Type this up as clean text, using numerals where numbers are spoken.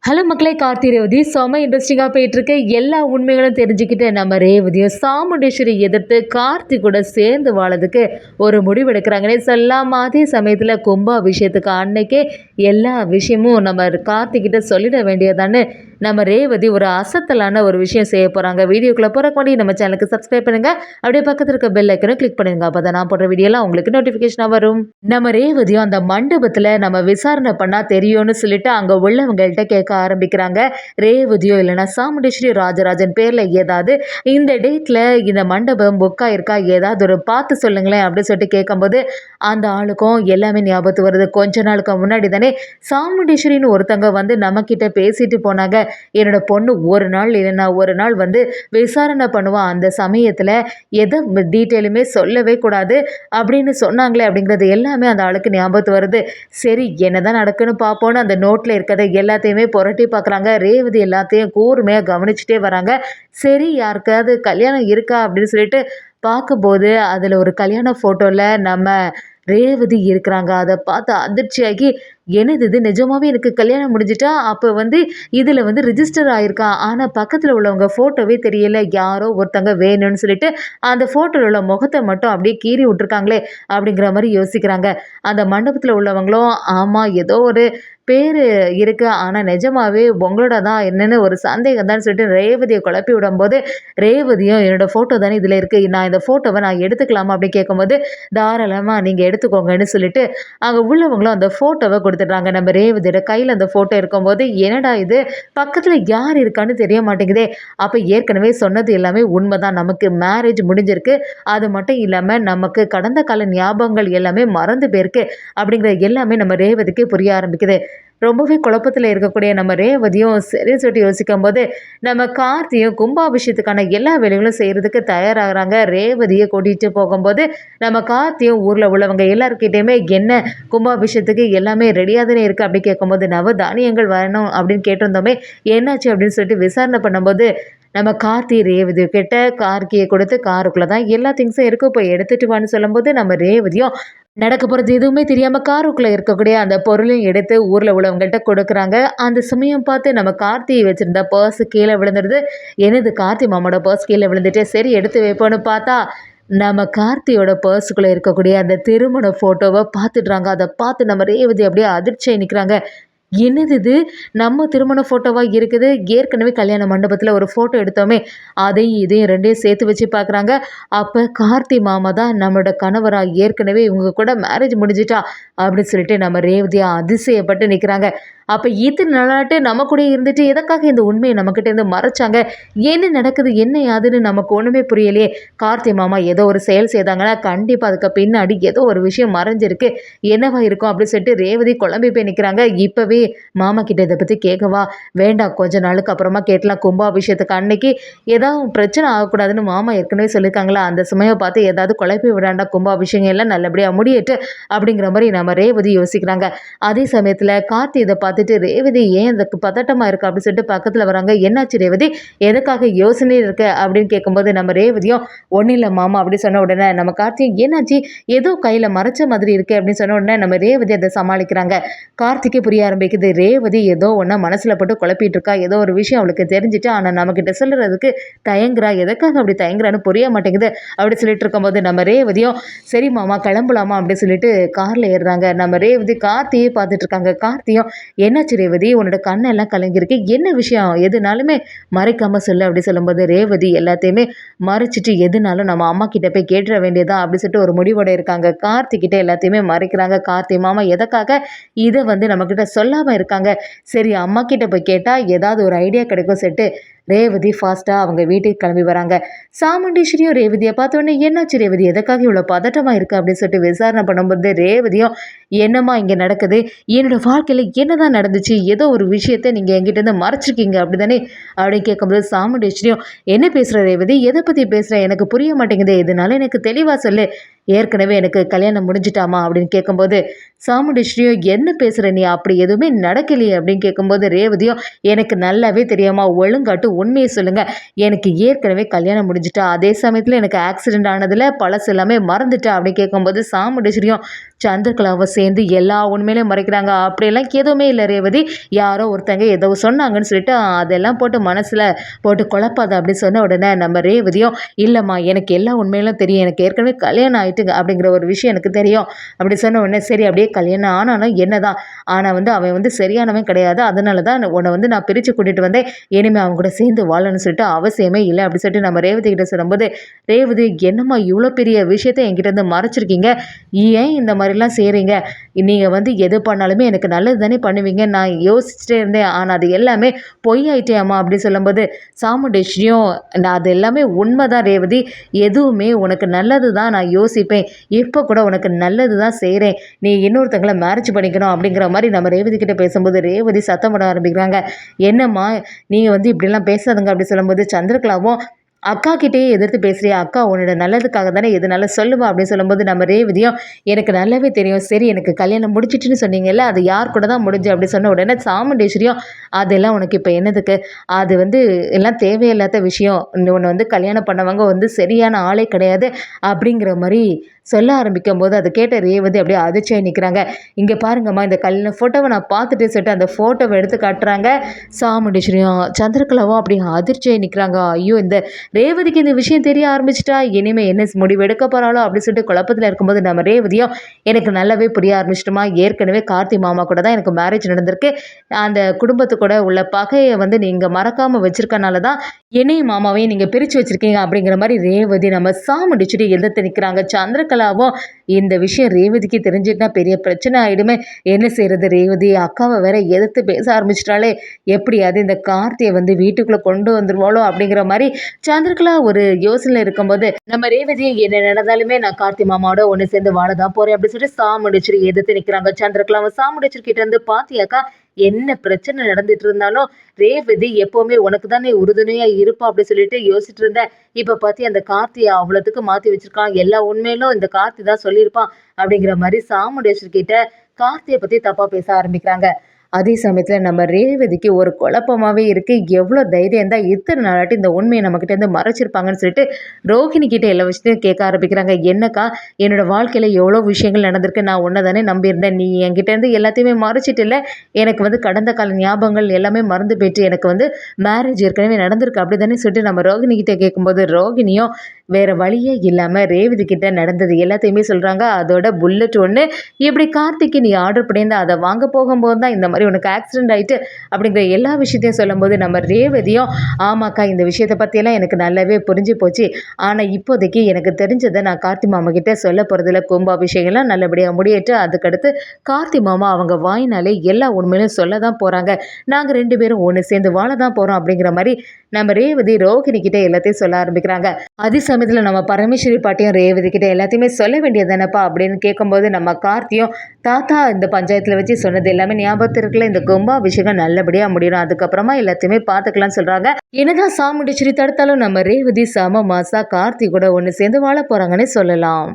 Hello மக்களே, கார்த்தி ரேவதி செம்ம இன்ட்ரெஸ்டிங்காக போயிட்டுருக்கு. எல்லா உண்மைகளும் தெரிஞ்சுக்கிட்டு நம்ம ரேவதியும் சாமுண்டீஸ்வரி எதிர்த்து கார்த்தி கூட சேர்ந்து வாழறதுக்கு ஒரு முடிவு எடுக்கிறாங்கன்னே சொல்லலாம். அதே சமயத்தில் கும்பாபிஷேகத்துக்கு அன்னைக்கே எல்லா விஷயமும் நம்ம கார்த்திகிட்ட சொல்லிட வேண்டியதான்னு நம்ம ரேவதி ஒரு அசத்தலான ஒரு விஷயம் செய்ய போகிறாங்க. வீடியோக்குள்ளே போகிறக்கு முன்னாடி நம்ம சேனலுக்கு சப்ஸ்கிரைப் பண்ணுங்கள். அப்படியே பக்கத்தில் இருக்க பெல் ஐக்கனை கிளிக் பண்ணுங்க. அப்போ தான் நான் போடுற வீடியோலாம் உங்களுக்கு நோட்டிஃபிகேஷனாக வரும். நம்ம ரேவதியும் அந்த மண்டபத்தில் நம்ம விசாரணை பண்ணால் தெரியும்னு சொல்லிட்டு அங்கே உள்ளவங்கள்ட்ட கேட்க ஆரம்பிக்கிறாங்க. ரேவதியோ இல்லைன்னா சாமுண்டீஸ்வரி ராஜராஜன் பேரில் ஏதாவது இந்த டேட்டில் இந்த மண்டபம் புக் ஆயிருக்கா, ஏதாவது ஒரு பார்த்து சொல்லுங்களேன் அப்படின்னு சொல்லிட்டு கேட்கும்போது அந்த ஆளுக்கும் எல்லாமே ஞாபகத்து வருது. கொஞ்ச நாளுக்கு முன்னாடி தானே சாமுண்டீஸ்வரின்னு ஒருத்தங்க வந்து நம்மக்கிட்ட பேசிட்டு போனாங்க. என்னோட பொண்ணு ஒரு நாள் இல்லைன்னா ஒரு நாள் வந்து விசாரணை பண்ணுவான், அந்த சமயத்தில் எதை டீட்டெயிலுமே சொல்லவே கூடாது அப்படின்னு சொன்னாங்களே அப்படிங்கிறது எல்லாமே அந்த ஆளுக்கு ஞாபகத்து வருது. சரி, என்னதான் நடக்குன்னு பார்ப்போன்னு அந்த நோட்டில் இருக்கிறத எல்லாத்தையுமே புரட்டி பார்க்குறாங்க. ரேவதி எல்லாத்தையும் கூர்மையாக கவனிச்சுட்டே வராங்க. சரி, யாருக்காவது கல்யாணம் இருக்கா அப்படின்னு சொல்லிட்டு பார்க்கும்போது அதில் ஒரு கல்யாண ஃபோட்டோவில் நம்ம ரேவதி இருக்கிறாங்க. அதை பார்த்து அதிர்ச்சியாகி, என்னது இது, நிஜமாவே எனக்கு கல்யாணம் முடிஞ்சிட்டா? அப்போ வந்து இதில் வந்து ரிஜிஸ்டர் ஆயிருக்கா, ஆனால் பக்கத்தில் உள்ளவங்க ஃபோட்டோவே தெரியல, யாரோ ஒருத்தங்க வேணும்னு சொல்லிட்டு அந்த ஃபோட்டோவில் உள்ள முகத்தை மட்டும் அப்படியே கீறி விட்டுருக்காங்களே அப்படிங்கிற மாதிரி யோசிக்கிறாங்க. அந்த மண்டபத்தில் உள்ளவங்களும் ஆமாம், ஏதோ ஒரு பேர் இருக்குது, ஆனால் நிஜமாவே உங்களோட தான் என்னென்னு ஒரு சந்தேகம் தான் சொல்லிட்டு ரேவதியை குழப்பி விடும்போது ரேவதியும் என்னோடய ஃபோட்டோ தானே இதில் இருக்குது, நான் இந்த ஃபோட்டோவை நான் எடுத்துக்கலாமா அப்படின்னு கேட்கும்போது தாராளமாக நீங்கள் எடுத்துக்கோங்கன்னு சொல்லிட்டு அங்கே உள்ளவங்களும் அந்த ஃபோட்டோவை கொடுத்துட்றாங்க. நம்ம ரேவதியோட கையில் அந்த ஃபோட்டோ இருக்கும்போது என்னடா இது, பக்கத்தில் யார் இருக்கான்னு தெரிய மாட்டேங்குதே. அப்போ ஏற்கனவே சொன்னது எல்லாமே உண்மை தான், நமக்கு மேரேஜ் முடிஞ்சிருக்கு, அது மட்டும் இல்லாமல் நமக்கு கடந்த கால ஞாபகங்கள் எல்லாமே மறந்து போயிருக்கு அப்படிங்கிற எல்லாமே நம்ம ரேவதிக்கு புரிய ஆரம்பிக்குது. ரொம்பவே குழப்பத்தில் இருக்கக்கூடிய நம்ம ரேவதியும் சரின்னு சொல்லிட்டு யோசிக்கும் போது நம்ம கார்த்தியும் கும்பாபிஷேகத்துக்கான எல்லா வேலைகளும் செய்கிறதுக்கு தயாராகிறாங்க. ரேவதியை கூட்டிகிட்டு போகும்போது நம்ம கார்த்தியும் ஊரில் உள்ளவங்க எல்லாருக்கிட்டையுமே என்ன கும்பாபிஷேகத்துக்கு எல்லாமே ரெடியாக தானே இருக்குது அப்படி கேட்கும்போது நவ தானியங்கள் வரணும் அப்படின்னு கேட்டிருந்தோமே, என்னாச்சு அப்படின்னு சொல்லிட்டு விசாரணை பண்ணும்போது நம்ம கார்த்தி ரேவதி கிட்ட கார்கியை கொடுத்து காருக்குள்ளே தான் எல்லா திங்ஸும் இருக்கும், போய் எடுத்துகிட்டு வான்னு சொல்லும்போது நம்ம ரேவதியும் நடக்க போகிறது எதுவுமே தெரியாமல் காருக்குள்ளே இருக்கக்கூடிய அந்த பொருளையும் எடுத்து ஊரில் உள்ளவங்கள்ட்ட கொடுக்குறாங்க. அந்த சமயம் பார்த்து நம்ம கார்த்தியை வச்சுருந்த பர்ஸு கீழே விழுந்துடுது. என்னது, கார்த்தி மாமாவோட பர்ஸ் கீழே விழுந்துட்டு சரி எடுத்து வைப்போன்னு பார்த்தா நம்ம கார்த்தியோட பர்ஸுக்குள்ளே இருக்கக்கூடிய அந்த திருமண ஃபோட்டோவை பார்த்துடுறாங்க. அதை பார்த்து நம்ம ரேவதி அப்படியே அதிர்ச்சியாக நிற்கிறாங்க. என்னது இது, நம்ம திருமண ஃபோட்டோவாக இருக்குது, ஏற்கனவே கல்யாண மண்டபத்தில் ஒரு ஃபோட்டோ எடுத்தோமே, அதையும் இதையும் ரெண்டையும் சேர்த்து வச்சு பார்க்குறாங்க. அப்போ கார்த்தி மாமா தான் நம்மளோட கணவராக, ஏற்கனவே இவங்க கூட மேரேஜ் முடிஞ்சிட்டா அப்படின்னு சொல்லிட்டு நம்ம ரேவதியாக அதிசயப்பட்டு நிற்கிறாங்க. அப்போ இத்தனை நாளாட்டு நம்ம கூட இருந்துட்டு எதற்காக இந்த உண்மையை நம்மக்கிட்டேருந்து மறைச்சாங்க, என்ன நடக்குது என்ன யாதுன்னு நமக்கு ஒன்றுமே புரியலையே. கார்த்தி மாமா ஏதோ ஒரு செயல் செய்தாங்கன்னா கண்டிப்பாக அதுக்கு பின்னாடி ஏதோ ஒரு விஷயம் மறைஞ்சிருக்கு, என்னவா இருக்கும் அப்படின்னு சொல்லிட்டு ரேவதி குழம்பி போய் நிற்கிறாங்க. இப்போவே மாமா கிட்ட இதை பற்றி கேட்கவா வேண்டாம், கொஞ்ச நாளுக்கு அப்புறமா கேட்டலாம், கும்பாபிஷேகத்துக்கு அன்னைக்கு ஏதாவது பிரச்சனை ஆகக்கூடாதுன்னு மாமா ஏற்கனவே சொல்லியிருக்காங்களா, அந்த சமயம் பார்த்து ஏதாவது குழப்பி விடாண்டா, கும்பாபிஷேகம் எல்லாம் நல்லபடியாக முடியட்டு அப்படிங்கிற மாதிரி நம்ம ரேவதி யோசிக்கிறாங்க. அதே சமயத்தில் கார்த்தி இதை பார்த்துட்டு ரேவதி ஏன் அதுக்கு பதட்டமாக இருக்கா அப்படின்னு சொல்லிட்டு பக்கத்தில் வராங்க. என்னாச்சு ரேவதி, எதுக்காக யோசனை இருக்க அப்படின்னு கேட்கும்போது நம்ம ரேவதியும் ஒன்றும் இல்லை மாமா அப்படி சொன்ன உடனே நம்ம கார்த்தியும் என்னாச்சு, ஏதோ கையில் மறைச்ச மாதிரி இருக்கு அப்படின்னு சொன்ன உடனே நம்ம ரேவதி அதை சமாளிக்கிறாங்க. கார்த்திக்கு புரிய ஆரம்பிக்குது, ரேவதி ஏதோ ஒன்றா மனசில் போட்டு குழப்பிட்டு இருக்கா, ஏதோ ஒரு விஷயம் அவளுக்கு தெரிஞ்சுட்டு ஆனால் நம்மக்கிட்ட சொல்கிறதுக்கு தயங்குறா, எதுக்காக அப்படி தயங்குறான்னு புரிய மாட்டேங்குது அப்படி சொல்லிட்டு இருக்கும்போது நம்ம ரேவதியும் சரி மாமா கிளம்பலாமா அப்படி சொல்லிட்டு காரில் ஏறுறாங்க. நம்ம ரேவதி கார்த்தியே பார்த்துட்டு இருக்காங்க. கார்த்தியும் என்னாச்சு ரேவதி, உன்னோட கண்ணெல்லாம் கலங்கிருக்கு, என்ன விஷயம், எதுனாலுமே மறைக்காமல் சொல்லு அப்படி சொல்லும்போது ரேவதி எல்லாத்தையுமே மறைச்சிட்டு எதுனாலும் நம்ம அம்மா கிட்ட போய் கேட்டுற வேண்டியதா அப்படி சொல்லிட்டு ஒரு முடிவோட இருக்காங்க. கார்த்திகிட்ட எல்லாத்தையுமே மறைக்கிறாங்க. கார்த்தி மாமா எதற்காக இதை வந்து நம்மக்கிட்ட சொல்லாமல் இருக்காங்க, சரி அம்மா கிட்ட போய் கேட்டால் ஏதாவது ஒரு ஐடியா கிடைக்கும் செட்டு ரேவதி ஃபாஸ்ட்டாக அவங்க வீட்டுக்கு கிளம்பி வராங்க. சாமுண்டீஸ்வரியும் ரேவதியை பார்த்தோன்னே என்னாச்சு ரேவதி, எதுக்காக இவ்வளோ பதட்டமாக இருக்குது அப்படின்னு சொல்லிட்டு விசாரணை பண்ணும்போது ரேவதியும் என்னம்மா இங்கே நடக்குது, என்னோடய வாழ்க்கையில் என்ன தான் நடந்துச்சு, ஏதோ ஒரு விஷயத்தை நீங்கள் என்கிட்டேருந்து மறைச்சிருக்கீங்க அப்படி தானே அப்படின்னு கேட்கும்போது சாமுண்டீஸ்வரியும் என்ன பேசுகிற ரேவதி, எதை பற்றி பேசுகிற, எனக்கு புரிய மாட்டேங்குது, இதனால எனக்கு தெளிவாக சொல்லு, ஏற்கனவே எனக்கு கல்யாணம் முடிஞ்சிட்டாமா அப்படின்னு கேட்கும்போது சாமுண்டீஸ்வரியும் என்ன பேசுகிற நீ, அப்படி எதுவுமே நடக்கலையே அப்படின்னு கேட்கும்போது ரேவதியும் எனக்கு நல்லாவே தெரியாமா, ஒழுங்காட்டு உண்மையை சொல்லுங்கள், எனக்கு ஏற்கனவே கல்யாணம் முடிஞ்சிட்டா, அதே சமயத்தில் எனக்கு ஆக்சிடெண்ட் ஆனதில் பழசு எல்லாமே மறந்துட்டா அப்படின்னு கேட்கும்போது சாமுண்டீஸ்வரியும் சந்திரகலாவை சேர்ந்து எல்லா உண்மையிலையும் மறைக்கிறாங்க. அப்படியெல்லாம் எதுவுமே இல்லை ரேவதி. யாரோ ஒருத்தங்க ஏதோ சொன்னாங்கன்னு சொல்லிட்டு அதெல்லாம் போட்டு மனசில் போட்டு குழப்பாத அப்படின்னு சொன்ன உடனே நம்ம ரேவதியும், இல்லைம்மா எனக்கு எல்லா உண்மையிலும் தெரியும், எனக்கு ஏற்கனவே கல்யாணம் ஆகிட்டுங்க அப்படிங்கிற ஒரு விஷயம் எனக்கு தெரியும் அப்படி சொன்ன உடனே, சரி அப்படியே கல்யாணம் ஆனாலும் என்னதான், ஆனால் அவன் சரியானவன் கிடையாது, அதனால தான் உன்னை நான் பிரித்து கூட்டிகிட்டு வந்தேன், இனிமேல் அவங்க கூட சேர்ந்து வாழணும்னு சொல்லிட்டு அவசியமே இல்லை அப்படி சொல்லிட்டு நம்ம ரேவதி கிட்ட சொல்லும்போது, ரேவதி என்னம்மா இவ்வளோ பெரிய விஷயத்த என்கிட்ட இருந்து மறைச்சிருக்கீங்க, ஏன் இந்த மாதிரிலாம் செய்கிறீங்க, நீங்கள் எது பண்ணாலுமே எனக்கு நல்லது தானே பண்ணுவீங்க, நான் யோசிச்சுட்டே இருந்தேன், ஆனால் அது எல்லாமே பொய் ஆயிட்டேம்மா அப்படி சொல்லும்போது, சாமுண்டேஸ்வரியும் நான் அது எல்லாமே உண்மைதான் ரேவதி, எதுவுமே உனக்கு நல்லது தான் நான் யோசிப்பேன், இப்போ கூட உனக்கு நல்லது தான் செய்கிறேன், நீ இன்னொருத்தங்களை மேரேஜ் பண்ணிக்கணும் அப்படிங்கிற மாதிரி நம்ம ரேவதி கிட்ட பேசும்போது ரேவதி சத்தம் போட ஆரம்பிக்கிறாங்க. என்னம்மா நீங்கள் இப்படிலாம் பேசாதுங்க அப்படி சொல்லும்போது, சந்திரகலாவும் அக்கா கிட்டேயே எதிர்த்து பேசுறியா, அக்கா உன்னோட நல்லதுக்காக தானே எதுனாலும் சொல்லுவா அப்படின்னு சொல்லும்போது நம்ம ரேவதியும், எனக்கு நல்லாவே தெரியும், சரி எனக்கு கல்யாணம் முடிச்சிட்டுன்னு சொன்னீங்கல்ல, அது யார் கூட தான் முடிஞ்சு அப்படி சொன்ன உடனே சாமுண்டேஸ்வரியும், அதெல்லாம் உனக்கு இப்போ என்னதுக்கு, அது எல்லாம் தேவையில்லாத விஷயம், உன்னை கல்யாணம் பண்ணவங்க சரியான ஆளே கிடையாது அப்படிங்கிற மாதிரி சொல்ல ஆரம்பிக்கும் போது அதை கேட்ட ரேவதி அப்படியே அதிர்ச்சியாக நிற்கிறாங்க. இங்கே பாருங்கம்மா, இந்த கல்யாண ஃபோட்டோவை நான் பார்த்துட்டு சொல்லிட்டு அந்த ஃபோட்டோவை எடுத்து காட்டுறாங்க. சாமுண்டேஸ்வரியும் சந்திரகலாவும் அப்படி அதிர்ச்சியாக நிற்கிறாங்க. ஐயோ, இந்த ரேவதிக்கு இந்த விஷயம் தெரிய ஆரம்பிச்சிட்டா, இனிமேல் என்ன முடிவு எடுக்க போகிறாளோ அப்படின்னு சொல்லிட்டு குழப்பத்தில் இருக்கும்போது நம்ம ரேவதியும், எனக்கு நல்லாவே புரிய ஆரம்பிச்சிட்டுமா, ஏற்கனவே கார்த்தி மாமா கூட தான் எனக்கு மேரேஜ் நடந்திருக்கு, அந்த குடும்பத்து கூட உள்ள பகையை நீங்கள் மறக்காமல் வச்சிருக்கனால தான் என்னையும் மாமாவையும் நீங்கள் பிரித்து வச்சுருக்கீங்க அப்படிங்கிற மாதிரி ரேவதி நம்ம சாமுண்டிச்சுட்டு எதிர்த்து நிற்கிறாங்க. சந்திரகலாவும் இந்த விஷயம் ரேவதிக்கு தெரிஞ்சுட்டா பெரிய பிரச்சனை ஆகிடுமே, என்ன செய்கிறது ரேவதி, அக்காவை வேற எதிர்த்து பேச ஆரம்பிச்சிட்டாலே, எப்படியாவது இந்த கார்த்தியை வீட்டுக்குள்ளே கொண்டு வந்துருவாளோ அப்படிங்கிற மாதிரி சந்திரகலா ஒரு யோசனை இருக்கும்போது, நம்ம ரேவதி என்ன நடந்தாலுமே நான் கார்த்தி மாமாவோட ஒன்று சேர்ந்து வாழ தான் போகிறேன் அப்படின்னு சொல்லிட்டு சாமுண்டிச்சுட்டு எதிர்த்து நிற்கிறாங்க. சந்திரகலாவும் சாமுண்டிச்சுக்கிட்ட இருந்து பாத்தியாக்கா, என்ன பிரச்சனை நடந்துட்டு இருந்தாலும் ரேவதி எப்பவுமே உனக்கு தானே உறுதுணையா இருப்பா அப்படி சொல்லிட்டு யோசிச்சுட்டு இருந்தேன். இப்ப பாத்தி அந்த கார்த்தியை அவ்வளவுக்கு மாத்தி வச்சிருக்கான், எல்லா உண்மையிலும் இந்த கார்த்தி தான் சொல்லியிருப்பான் அப்படிங்கிற மாதிரி சாமுண்டேஸ்வர் கிட்ட கார்த்தியை பத்தி தப்பா பேச ஆரம்பிக்கிறாங்க. அதே சமயத்தில் நம்ம ரேவதிக்கு ஒரு குழப்பமாகவே இருக்குது, எவ்வளோ தைரியம் தான் இத்தனை நாளாட்டி இந்த உண்மையை நம்மக்கிட்டேருந்து மறைச்சிருப்பாங்கன்னு சொல்லிட்டு ரோஹிணி கிட்டே எல்லா விஷயத்தையும் கேட்க ஆரம்பிக்கிறாங்க. என்னக்கா, என்னோடய வாழ்க்கையில் எவ்வளோ விஷயங்கள் நடந்திருக்கு, நான் ஒன்றை தானே நம்பியிருந்தேன், நீ என்கிட்டேருந்து எல்லாத்தையுமே மறைச்சிட்டு இல்லை, எனக்கு கடந்த கால ஞாபகங்கள் எல்லாமே மறந்து போயிட்டு, எனக்கு மேரேஜ் ஏற்கனவே நடந்திருக்கு அப்படி தானே சொல்லிட்டு நம்ம ரோஹிணி கிட்டே கேட்கும்போது, ரோஹிணியும் வேறு வழியே இல்லாமல் ரேவதி கிட்ட நடந்தது எல்லாத்தையுமே சொல்கிறாங்க. அதோட புல்லட் ஒன்று, இப்படி கார்த்திக்கு நீ ஆர்டர் பண்ணியிருந்தா அதை வாங்க போகும்போது தான் இந்த மாதிரி உனக்கு ஆக்சிடென்ட் ஆகிட்டு அப்படிங்கிற எல்லா விஷயத்தையும் சொல்லும்போது நம்ம ரேவதியும், ஆமாக்கா இந்த விஷயத்தை பற்றியெல்லாம் எனக்கு நல்லாவே புரிஞ்சு போச்சு, ஆனால் இப்போதைக்கு எனக்கு தெரிஞ்சதை நான் கார்த்தி மாமா கிட்டே சொல்ல போகிறதில்ல, கும்பாபிஷேகம்லாம் நல்லபடியாக முடியட்டு, அதுக்கடுத்து கார்த்தி மாமா அவங்க வாயினாலே எல்லா உண்மையிலும் சொல்ல தான் போகிறாங்க, நாங்கள் 2 பேரும் ஒன்று சேர்ந்து வாழ தான் போகிறோம் அப்படிங்கிற மாதிரி நம்ம ரேவதி ரோஹிணி கிட்டே எல்லாத்தையும் சொல்ல ஆரம்பிக்கிறாங்க. அதே சமயத்தில் நம்ம பரமேஸ்வரி பாட்டியும் ரேவதி கிட்டே எல்லாத்தையுமே சொல்ல வேண்டியதானப்பா அப்படின்னு கேட்கும்போது நம்ம கார்த்தியும், தாத்தா இந்த பஞ்சாயத்தில் வச்சு சொன்னது எல்லாமே ஞாபகத்தில் இருக்குல்ல, இந்த கும்பாபிஷேகம் நல்லபடியாக முடியணும், அதுக்கப்புறமா எல்லாத்தையுமே பார்த்துக்கலாம்னு சொல்கிறாங்க. என்னதான் சாமுண்டீஸ்வரி தடுத்தாலும் நம்ம ரேவதி சம மாசா கார்த்தி கூட ஒன்று சேர்ந்து வாழ போகிறாங்கன்னு சொல்லலாம்.